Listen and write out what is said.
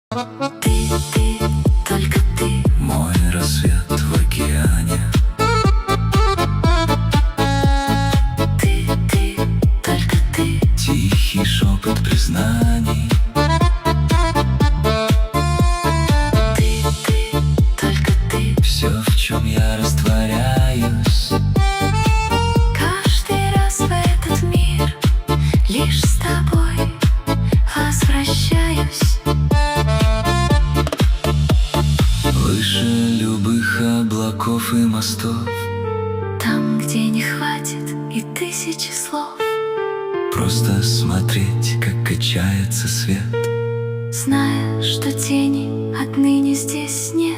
Ты, только ты, мой рассвет в океане. Ты, только ты, Тихий шепот признаний. Ты, только ты, Все, в чем я растворяюсь. каждый раз в этот мир лишь с тобой возвращаюсь. Выше любых облаков и мостов. Там, где не хватит и тысячи слов. Просто смотреть, как качается свет. Зная, что тени отныне здесь нет.